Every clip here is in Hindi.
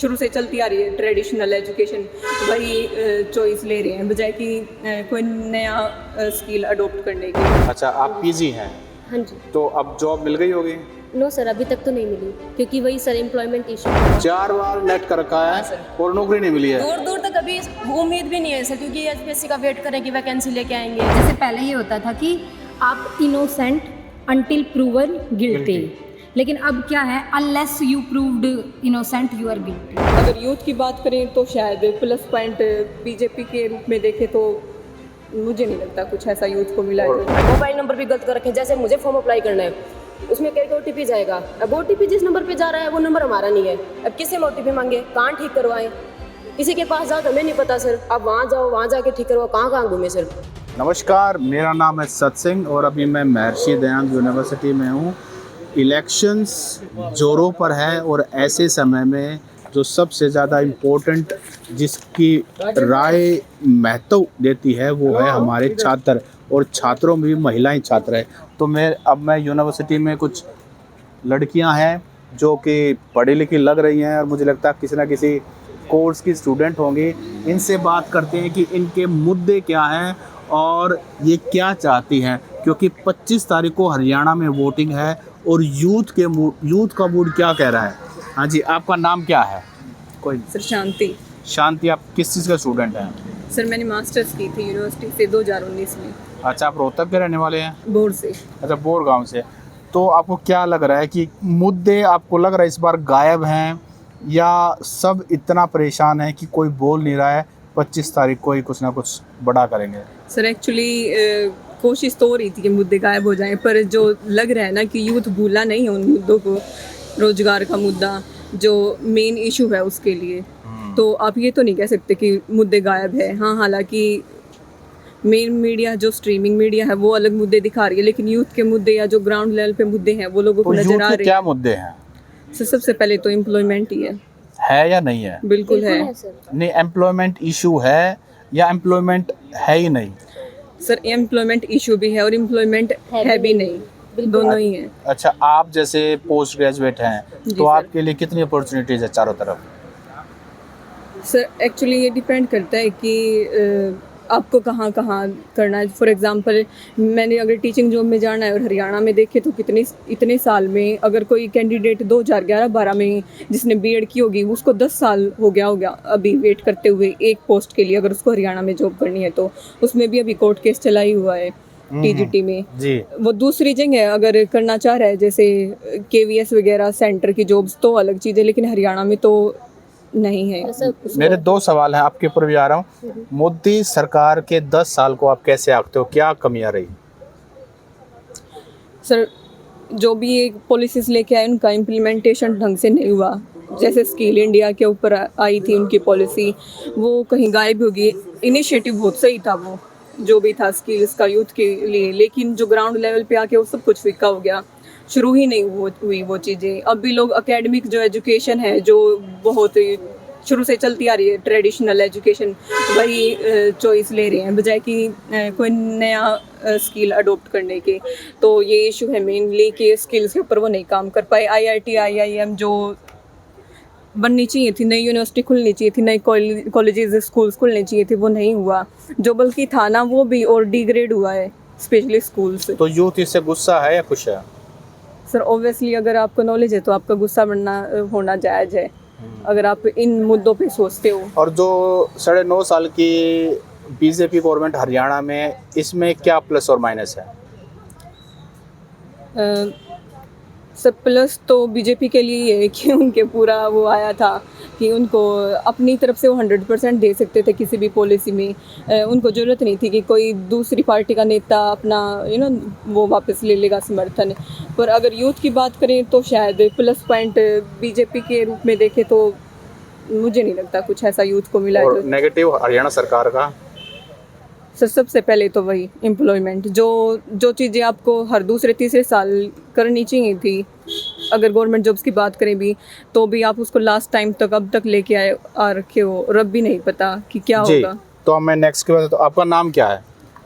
शुरू से चलती आ रही है ट्रेडिशनल एजुकेशन, वही चॉइस ले रहे हैं बजाय कि कोई नया स्किल अडॉप्ट करने की। अच्छा, आप पीजी हैं? हाँ जी। तो अब जॉब मिल गई होगी? नो सर, अभी तक तो नहीं मिली क्योंकि वही सर एम्प्लॉयमेंट इशू। 4 बार नेट कर रखा है और नौकरी नहीं मिली है। दूर दूर तक अभी उम्मीद भी नहीं है सर, क्योंकि एचपीएससी का वेट करें कि वैकेंसी लेके आएंगे। जैसे पहले ये होता था कि आप इनोसेंट अंटिल प्रूवन गिल्टी, लेकिन अब क्या है, unless you proved innocent you are guilty. अगर यूथ की बात करें तो शायद प्लस पॉइंट बीजेपी के रूप में देखें तो मुझे नहीं लगता कुछ ऐसा यूथ को मिला है। मोबाइल नंबर भी गलत कर रखे हैं। जैसे मुझे फॉर्म अप्लाई करना है, उसमें कह के ओटीपी जाएगा। अब ओटीपी जिस नंबर पे जा रहा है वो नंबर हमारा नहीं है। अब किससे हम ओटीपी मांगे, कहाँ ठीक करवाएं? किसी के पास जाओ तो हमें नहीं पता सर। आप वहाँ जाओ, वहाँ जाके ठीक करवाओ, कहाँ कहाँ घूमे सर। नमस्कार, मेरा नाम है सत सिंह और अभी मैं महर्षि दयानंद यूनिवर्सिटी में हूँ। इलेक्शंस जोरों पर है और ऐसे समय में जो सबसे ज़्यादा इम्पोर्टेंट जिसकी राय महत्व देती है वो है हमारे छात्र, और छात्रों में भी महिलाएं छात्र हैं। तो मैं यूनिवर्सिटी में कुछ लड़कियां हैं जो कि पढ़ी लिखी लग रही हैं और मुझे लगता है किसी ना किसी कोर्स की स्टूडेंट होंगी। इनसे बात करते हैं कि इनके मुद्दे क्या हैं और ये क्या चाहती हैं, क्योंकि 25 तारीख को हरियाणा में वोटिंग है और यूथ का मूड क्या कह रहा है। हाँ जी, आपका नाम क्या है? कोई सर शांति। शांति, आप किस चीज़ का स्टूडेंट हैं? सर मैंने मास्टर्स की थी यूनिवर्सिटी से 2019 में। अच्छा, आप रोहतक के रहने वाले हैं? बोर्ड से। अच्छा, बोर गांव से। तो आपको क्या लग रहा है कि मुद्दे आपको लग रहा है इस बार गायब हैं या सब इतना परेशान है कि कोई बोल नहीं रहा है 25 तारीख को ही कुछ ना कुछ बड़ा करेंगे? सर एक्चुअली कोशिश तो हो रही थी कि मुद्दे गायब हो जाएं, पर जो लग रहा है ना कि यूथ भूला नहीं है उन मुद्दों को। रोजगार का मुद्दा जो मेन इशू है उसके लिए, तो आप ये तो नहीं कह सकते कि मुद्दे गायब है। हाँ, हालांकि मेन मीडिया जो स्ट्रीमिंग मीडिया है वो अलग मुद्दे दिखा रही है, लेकिन यूथ के मुद्दे या जो ग्राउंड लेवल पे मुद्दे हैं वो लोगों को नजर आ रहे हैं। क्या मुद्दे हैं? सर सबसे पहले तो एम्प्लॉयमेंट ही है या नहीं है? बिल्कुल है सर। नहीं, एम्प्लॉयमेंट इशू है या एम्प्लॉयमेंट है ही नहीं? सर एम्प्लॉयमेंट इशू भी है और एम्प्लॉयमेंट है भी नहीं, दोनों ही हैं। अच्छा, आप जैसे पोस्ट ग्रेजुएट हैं तो सर। आपके लिए कितनी अपॉर्चुनिटीज है चारों तरफ? सर एक्चुअली ये डिपेंड करता है कि आपको कहाँ कहाँ करना है। फॉर एग्जांपल मैंने अगर टीचिंग जॉब में जाना है और हरियाणा में देखे तो इतने साल में अगर कोई कैंडिडेट 2011-12 में जिसने बीएड की होगी उसको 10 साल हो गया अभी वेट करते हुए एक पोस्ट के लिए, अगर उसको हरियाणा में जॉब करनी है तो उसमें भी अभी कोर्ट केस चला ही हुआ है टीजीटी में जी। वो दूसरी जगह अगर करना चाह रहा है जैसे केवीएस वगैरह सेंटर की जॉब्स तो अलग चीज़ है, लेकिन हरियाणा में तो नहीं है। मेरे 2 सवाल हैं, आपके ऊपर भी आ रहा हूँ। मोदी सरकार के 10 साल को आप कैसे आंकते हो, क्या कमियां रही? सर जो भी एक पॉलिसीज लेके आए उनका इम्प्लीमेंटेशन ढंग से नहीं हुआ। जैसे स्किल इंडिया के ऊपर आई थी उनकी पॉलिसी, वो कहीं गायब हो गई। इनिशिएटिव बहुत सही था वो जो भी था स्किल्स का यूथ के लिए, लेकिन जो ग्राउंड लेवल पे आके वो सब कुछ फीका हो गया, शुरू ही नहीं हुई वो चीज़ें। अब भी लोग एकेडमिक जो एजुकेशन है जो बहुत शुरू से चलती आ रही है ट्रेडिशनल एजुकेशन, वही चॉइस ले रहे हैं बजाय कि कोई नया स्किल अडॉप्ट करने के। तो ये इशू है मेनली कि स्किल्स के ऊपर वो नहीं काम कर पाए। आईआईटी आईआईएम जो बननी चाहिए थी, नई यूनिवर्सिटी खुलनी चाहिए थी, नई कॉलेजेस स्कूल्स खुलने चाहिए थे, वो नहीं हुआ। जो बल्कि था ना वो भी और डिग्रेड हुआ है, स्पेशली स्कूल्स। तो यूथ इससे गुस्सा है या खुश है? सर ऑब्वियसली अगर आपको नॉलेज है तो आपका गुस्सा होना जायज़ है अगर आप इन मुद्दों पे सोचते हो। और जो 9.5 साल की बीजेपी गवर्नमेंट हरियाणा में, इसमें क्या प्लस और माइनस है? सर प्लस तो बीजेपी के लिए ये है कि उनके पूरा वो आया था कि उनको अपनी तरफ से वो 100% दे सकते थे किसी भी पॉलिसी में। उनको ज़रूरत नहीं थी कि कोई दूसरी पार्टी का नेता अपना वो वापस ले लेगा समर्थन। पर अगर यूथ की बात करें तो शायद प्लस पॉइंट बीजेपी के रूप में देखें तो मुझे नहीं लगता कुछ ऐसा यूथ को मिला। और नेगेटिव हरियाणा सरकार का? सर सबसे पहले तो वही एम्प्लॉयमेंट, जो चीज़ें आपको हर दूसरे तीसरे साल करनी चाहिए थी, अगर गवर्नमेंट जॉब्स की बात करें भी तो भी आप उसको लास्ट टाइम तक अब तक लेके आ रखे हो और अब भी नहीं पता कि क्या होगा। तो मैं नेक्स्ट के बाद, तो आपका नाम क्या है?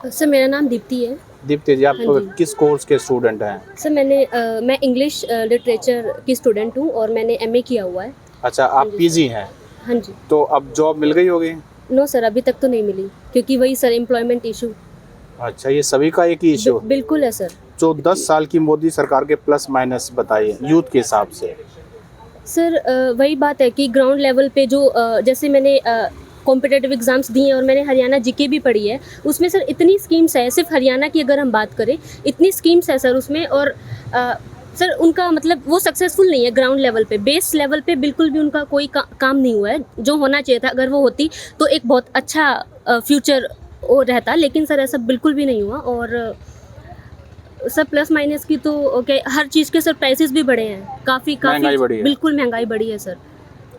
सर मेरा नाम दीप्ति है। दीप्ति जी, आप हाँ जी। किस कोर्स के स्टूडेंट हैं? सर मैं इंग्लिश लिटरेचर की स्टूडेंट हूँ और मैंने एमए किया हुआ है। अच्छा, आप पीजी हैं, हाँ जी। तो अब जॉब मिल गई होगी? नो सर, अभी तक तो नहीं मिली, क्योंकि वही सर एम्प्लॉयमेंट इशू। अच्छा, ये सभी का एक ही इशू। बिल्कुल है सर। जो 10 साल की मोदी सरकार के प्लस माइनस बताइए यूथ के हिसाब से। सर वही बात है कि ग्राउंड लेवल पे जो जैसे मैंने कॉम्पिटेटिव एग्जाम्स दिए हैं और मैंने हरियाणा जीके भी पढ़ी है, उसमें सर इतनी स्कीम्स है, सिर्फ हरियाणा की अगर हम बात करें इतनी स्कीम्स है सर उसमें, और सर उनका मतलब वो सक्सेसफुल नहीं है ग्राउंड लेवल पे, बेस लेवल पे बिल्कुल भी उनका कोई काम नहीं हुआ है जो होना चाहिए था। अगर वो होती तो एक बहुत अच्छा फ्यूचर वो रहता, लेकिन सर ऐसा बिल्कुल भी नहीं हुआ। और सर प्लस माइनस की तो ओके, हर चीज़ के सर प्राइसेस भी बढ़े हैं, काफ़ी महंगाई बढ़ी है। बिल्कुल महंगाई बढ़ी है सर।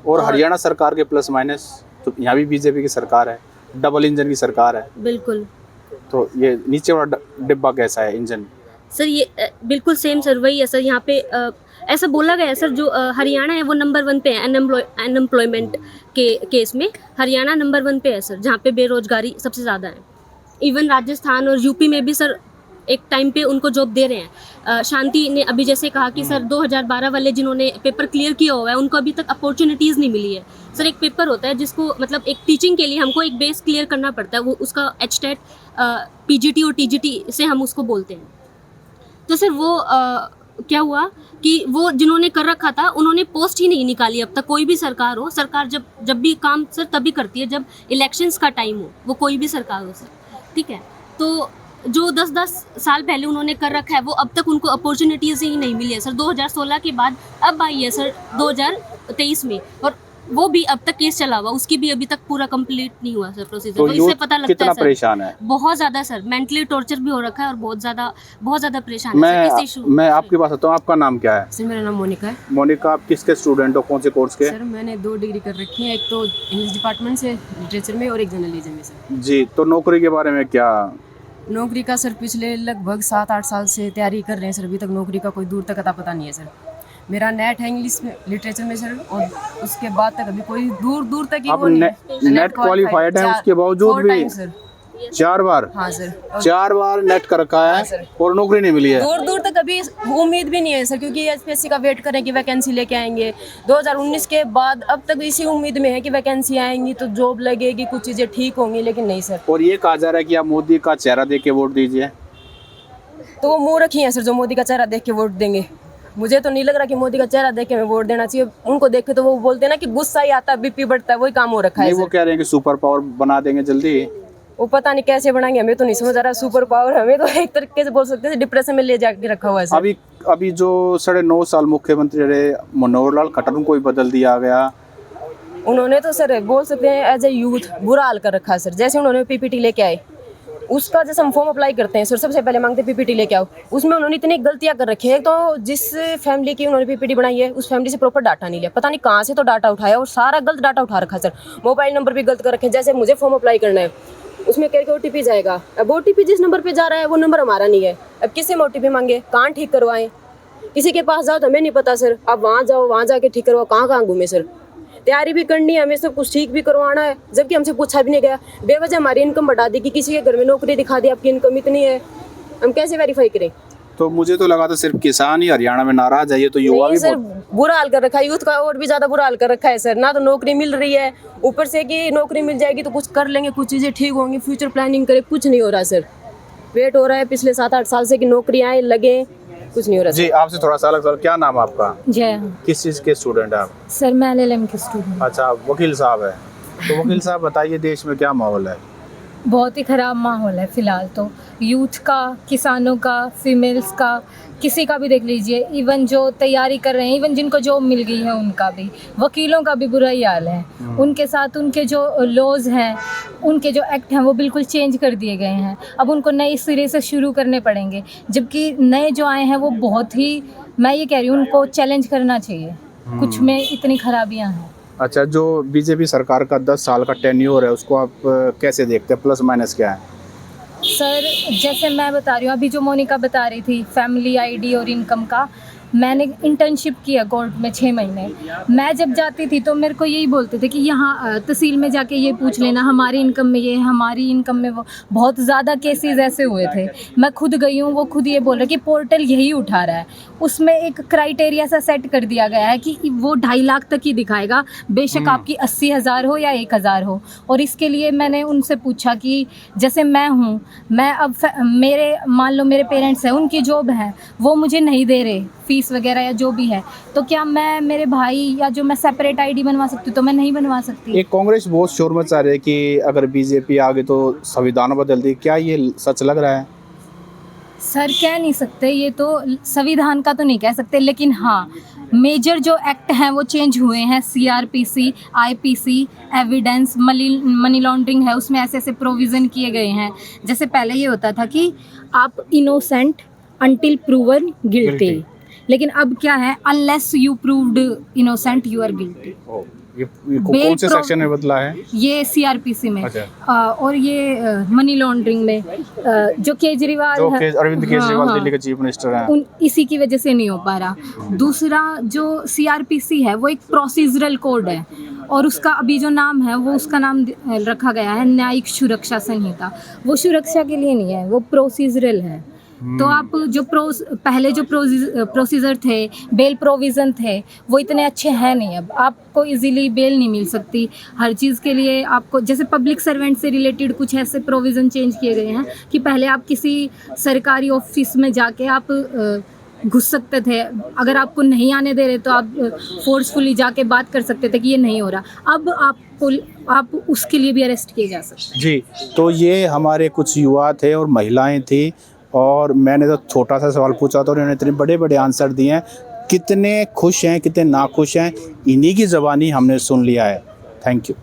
और हरियाणा सरकार के प्लस माइनस, तो यहाँ भी बीजेपी की सरकार है, डबल इंजन की सरकार है, बिल्कुल तो ये नीचे वाला डिब्बा कैसा है इंजन? सर, ये बिल्कुल सेम सर वही है सर। यहाँ पे ऐसा बोला गया है सर, जो हरियाणा है वो नंबर 1 पे है अनएम्प्लॉयमेंट के केस में। हरियाणा नंबर 1 पे है सर, जहाँ पे बेरोजगारी सबसे ज़्यादा है। इवन राजस्थान और यूपी में भी सर एक टाइम पे उनको जॉब दे रहे हैं। शांति ने अभी जैसे कहा कि सर 2012 वाले जिन्होंने पेपर क्लियर किया हुआ है उनको अभी तक अपॉर्चुनिटीज़ नहीं मिली है। सर एक पेपर होता है जिसको मतलब एक टीचिंग के लिए हमको एक बेस क्लियर करना पड़ता है, वो उसका एचटेट, पीजीटी और टीजीटी से हम उसको बोलते हैं। तो सर वो क्या हुआ कि वो जिन्होंने कर रखा था उन्होंने पोस्ट ही नहीं निकाली अब तक। कोई भी सरकार हो, सरकार जब भी काम सर तभी करती है जब इलेक्शंस का टाइम हो, वो कोई भी सरकार हो सर, ठीक है। तो जो 10-10 साल पहले उन्होंने कर रखा है वो अब तक उनको अपॉर्चुनिटीज़ ही नहीं मिली है सर। 2016 के बाद अब आई है सर 2023 में, और वो भी अब तक केस चला हुआ, उसकी भी अभी तक पूरा कंप्लीट नहीं हुआ सर प्रोसीजर। तो इससे पता लगता कितना है सर परेशान है? बहुत ज़्यादा सर, मेंटली टॉर्चर भी हो रखा है और बहुत ज़्यादा परेशान है सर इस इशू। मैं आपकी बात बताता हूँ, आपका नाम क्या है? सर मेरा नाम मोनिका है। मोनिका, आप किसके स्टूडेंट हो, कौन से कोर्स के? सर मैंने 2 डिग्री कर रखी है, एक तो इंग्लिश डिपार्टमेंट से लिटरेचर में और एक जर्नलिज्म में सर। जी, तो नौकरी के बारे में क्या? नौकरी का सर पिछले लगभग 7-8 साल से तैयारी कर रहे हैं सर, अभी तक नौकरी का कोई दूर तक अता पता नहीं है सर। मेरा नेट है इंग्लिश में लिटरेचर में सर, और उसके बाद तक अभी कोई दूर तक ही आप वो नहीं। नेट क्वालिफाइड है उसके बावजूद 4 भी? Time sir. 4 बार? हाँ सर। 4 बार नेट कर रखा है सर। और नौकरी नहीं मिली है? दूर तक अभी उम्मीद भी नहीं है सर, क्योंकि एचपीएससी का वेट करें कि वैकेंसी लेके आएंगे। 2019 के बाद अब तक इसी उम्मीद में है कि वैकेंसी आएंगी तो जॉब लगेगी, कुछ चीज़ें ठीक होंगी, लेकिन नहीं सर। और ये कहा जा रहा है कि आप मोदी का चेहरा देख के वोट दीजिए। तो वो मूर्ख ही है सर जो मोदी का चेहरा देख के वोट देंगे। मुझे तो नहीं लग रहा कि मोदी का चेहरा देख के हमें वोट देना चाहिए। उनको देख के तो वो बोलते हैं ना कि गुस्सा ही आता है, बीपी बढ़ता है, वही काम हो रखा है नहीं, वो सर। कह रहे हैं कि सुपर पावर बना देंगे जल्दी। वो पता नहीं कैसे बनाएंगे, हमें तो नहीं समझ आ रहा। सुपर पावर हमें तो एक तरीके से बोल सकते हैं डिप्रेशन में ले जाके रखा हुआ है सर। अभी जो 9.5 साल मुख्यमंत्री रहे मनोहर लाल खट्टर, उनको ही बदल दिया गया। उन्होंने तो सर बोल सकते हैं एज ए यूथ बुरा हाल कर रखा है सर। जैसे उन्होंने पीपीटी लेके आए, उसका जैसे हम फॉर्म अप्लाई करते हैं सर, सबसे पहले मांगते पीपीटी लेके आओ। उसमें उन्होंने इतनी गलतियां कर रखी है, तो जिस फैमिली की उन्होंने पीपीटी बनाई है उस फैमिली से प्रॉपर डाटा नहीं लिया, पता नहीं कहाँ से तो डाटा उठाया और सारा गलत डाटा उठा रखा है सर। मोबाइल नंबर भी गलत कर रखे हैं। जैसे मुझे फॉर्म अप्लाई करना है, उसमें कह के ओटीपी जाएगा, अब ओटीपी जिस नंबर पे जा रहा है वो नंबर हमारा नहीं है। अब किससे हम ओटीपी मांगे, कहाँ ठीक करवाएं, किसी के पास जाओ तो हमें नहीं पता सर। आप वहाँ जाओ, वहाँ जाके ठीक करवाओ, कहाँ घूमे सर। तैयारी भी करनी है हमें, सब कुछ ठीक भी करवाना है, जबकि हमसे पूछा भी नहीं गया। बेवजह हमारी इनकम बढ़ा दी कि किसी के घर में नौकरी दिखा दी, आपकी इनकम इतनी है, हम कैसे वेरीफाई करें। तो मुझे तो लगा था सिर्फ किसान ही हरियाणा में नाराज है, ये तो युवा नहीं भी सर, बुरा हाल कर रखा है यूथ का, और भी ज्यादा बुरा हाल कर रखा है सर। ना तो नौकरी मिल रही है, ऊपर से कि नौकरी मिल जाएगी तो कुछ कर लेंगे, कुछ चीजें ठीक होंगी, फ्यूचर प्लानिंग करे, कुछ नहीं हो रहा सर। वेट हो रहा है पिछले 7-8 साल से कि नौकरी आए, लगे, कुछ नहीं हो रहा जी। आपसे थोड़ा सा अलग सर, क्या नाम है आपका? जय किस चीज़ के स्टूडेंट हैं आप? सर मैं एलएलएम की स्टूडेंट। अच्छा, वकील साहब है। तो वकील साहब बताइए, देश में क्या माहौल है? बहुत ही ख़राब माहौल है फ़िलहाल तो, यूथ का, किसानों का, फीमेल्स का, किसी का भी देख लीजिए। इवन जो तैयारी कर रहे हैं, इवन जिनको जॉब मिल गई है उनका भी, वकीलों का भी बुरा ही हाल है। उनके साथ उनके जो लॉज हैं, उनके जो एक्ट हैं वो बिल्कुल चेंज कर दिए गए हैं। अब उनको नए सिरे से शुरू करने पड़ेंगे, जबकि नए जो आए हैं वो बहुत ही, मैं ये कह रही हूँ उनको चैलेंज करना चाहिए। कुछ में इतनी खराबियाँ हैं। अच्छा, जो बीजेपी सरकार का 10 साल का टेन्योर है उसको आप कैसे देखते हैं, प्लस माइनस क्या है? सर जैसे मैं बता रही हूँ, अभी जो मोनिका बता रही थी फैमिली आईडी और इनकम का, मैंने इंटर्नशिप किया कोर्ट में 6 महीने। मैं जब जाती थी तो मेरे को यही बोलते थे कि यहाँ तहसील में जाके ये पूछ लेना, हमारी इनकम में ये, हमारी इनकम में वो। बहुत ज़्यादा केसेस ऐसे हुए थे। मैं खुद गई हूँ, वो खुद ये बोल रहे कि पोर्टल यही उठा रहा है। उसमें एक क्राइटेरिया सा सेट कर दिया गया है कि वो 2.5 लाख तक ही दिखाएगा, बेशक आपकी 80,000 हो या 1,000 हो। और इसके लिए मैंने उनसे पूछा कि जैसे मैं हूँ, मैं अब मेरे मान लो मेरे पेरेंट्स हैं, उनकी जॉब है, वो मुझे नहीं दे रहे फीस वगैरह या जो भी है, तो क्या मैं मेरे भाई या जो मैं सेपरेट आईडी बनवा सकती हूँ? तो मैं नहीं बनवा सकती। एक कांग्रेस बहुत शोर मचा रही है कि अगर बीजेपी आ गई तो संविधान बदल दी, क्या ये सच लग रहा है? सर कह नहीं सकते, ये तो संविधान का तो नहीं कह सकते, लेकिन हाँ मेजर जो एक्ट हैं वो चेंज हुए हैं। CRPC, IPC, evidence, money laundering है, उसमें ऐसे ऐसे प्रोविज़न किए गए हैं। जैसे पहले ये होता था कि आप इनोसेंट अंटिल प्रूवन गिल्टी, लेकिन अब क्या है, unless you proved innocent you are guilty. ये कौन से सेक्शन में बदला है? ये CRPC में। अच्छा। और ये मनी लॉन्ड्रिंग में जो केजरीवाल जो है, अरविंद केजरीवाल हाँ, दिल्ली के चीफ मिनिस्टर हैं, इसी की वजह से नहीं हो पा रहा। दूसरा जो CRPC है वो एक प्रोसीजरल कोड है, और उसका अभी जो नाम है वो उसका नाम रखा गया है न्यायिक सुरक्षा संहिता। वो सुरक्षा के लिए नहीं है, वो प्रोसीजरल है। तो आप जो पहले जो प्रोसीजर थे, बेल प्रोविज़न थे, वो इतने अच्छे हैं नहीं। अब आपको इजीली बेल नहीं मिल सकती। हर चीज़ के लिए आपको, जैसे पब्लिक सर्वेंट से रिलेटेड कुछ ऐसे प्रोविज़न चेंज किए गए हैं कि पहले आप किसी सरकारी ऑफिस में जाके आप घुस सकते थे, अगर आपको नहीं आने दे रहे तो आप फोर्सफुली जाके बात कर सकते थे कि ये नहीं हो रहा। अब आप उसके लिए भी अरेस्ट किए जा सकते। जी, तो ये हमारे कुछ युवा थे और महिलाएं थी, और मैंने तो छोटा सा सवाल पूछा था और उन्होंने इतने बड़े बड़े आंसर दिए हैं। कितने खुश हैं, कितने नाखुश हैं, इन्हीं की ज़बानी हमने सुन लिया है। Thank you.